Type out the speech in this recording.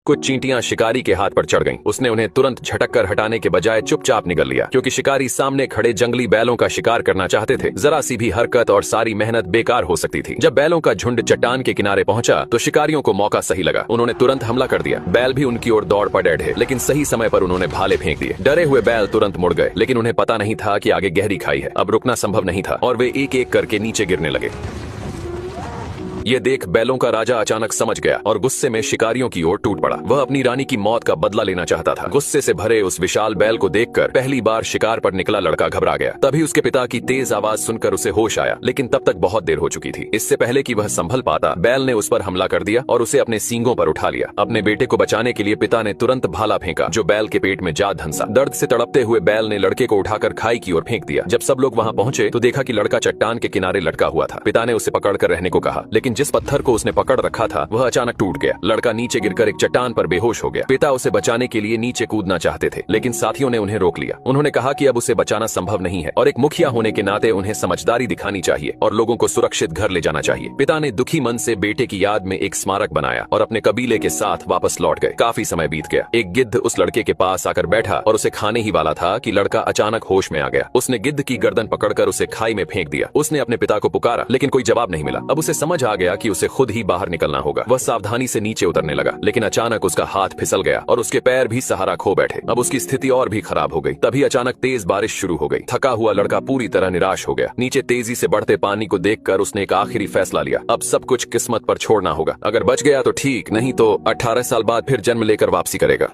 कुछ चींटियां शिकारी के हाथ पर चढ़ गईं। उसने उन्हें तुरंत झटक कर हटाने के बजाय चुपचाप निगल लिया, क्योंकि शिकारी सामने खड़े जंगली बैलों का शिकार करना चाहते थे। जरा सी भी हरकत और सारी मेहनत बेकार हो सकती थी। जब बैलों का झुंड चट्टान के किनारे पहुंचा तो शिकारियों को मौका सही लगा। उन्होंने तुरंत हमला कर दिया। बैल भी उनकी ओर दौड़ पड़े थे, लेकिन सही समय पर उन्होंने भाले फेंक दिए। डरे हुए बैल तुरंत मुड़ गए, लेकिन उन्हें पता नहीं था कि आगे गहरी खाई है। अब रुकना संभव नहीं था और वे एक एक करके नीचे गिरने लगे। ये देख बैलों का राजा अचानक समझ गया और गुस्से में शिकारियों की ओर टूट पड़ा। वह अपनी रानी की मौत का बदला लेना चाहता था। गुस्से से भरे उस विशाल बैल को देखकर पहली बार शिकार पर निकला लड़का घबरा गया। तभी उसके पिता की तेज आवाज सुनकर उसे होश आया, लेकिन तब तक बहुत देर हो चुकी थी। इससे पहले कि वह संभल पाता, बैल ने उस पर हमला कर दिया और उसे अपने सींगों पर उठा लिया। अपने बेटे को बचाने के लिए पिता ने तुरंत भाला फेंका, जो बैल के पेट में जा धंसा। दर्द से तड़पते हुए बैल ने लड़के को उठाकर खाई की ओर फेंक दिया। जब सब लोग वहां पहुंचे तो देखा कि लड़का चट्टान के किनारे लटका हुआ था। पिता ने उसे पकड़कर रहने को कहा, लेकिन जिस पत्थर को उसने पकड़ रखा था वह अचानक टूट गया। लड़का नीचे गिरकर एक चट्टान पर बेहोश हो गया। पिता उसे बचाने के लिए नीचे कूदना चाहते थे, लेकिन साथियों ने उन्हें रोक लिया। उन्होंने कहा कि अब उसे बचाना संभव नहीं है और एक मुखिया होने के नाते उन्हें समझदारी दिखानी चाहिए और लोगों को सुरक्षित घर ले जाना चाहिए। पिता ने दुखी मन से बेटे की याद में एक स्मारक बनाया और अपने कबीले के साथ वापस लौट गए। काफी समय बीत गया। एक गिद्ध उस लड़के के पास आकर बैठा और उसे खाने ही वाला था कि लड़का अचानक होश में आ गया। उसने गिद्ध की गर्दन पकड़कर उसे खाई में फेंक दिया। उसने अपने पिता को पुकारा, लेकिन कोई जवाब नहीं मिला। अब उसे समझ आ गया कि उसे खुद ही बाहर निकलना होगा। वह सावधानी से नीचे उतरने लगा, लेकिन अचानक उसका हाथ फिसल गया और उसके पैर भी सहारा खो बैठे। अब उसकी स्थिति और भी खराब हो गई। तभी अचानक तेज बारिश शुरू हो गई। थका हुआ लड़का पूरी तरह निराश हो गया। नीचे तेजी से बढ़ते पानी को देखकर उसने एक आखिरी फैसला लिया। अब सब कुछ किस्मत पर छोड़ना होगा। अगर बच गया तो ठीक, नहीं तो 18 साल बाद फिर जन्म लेकर वापसी करेगा।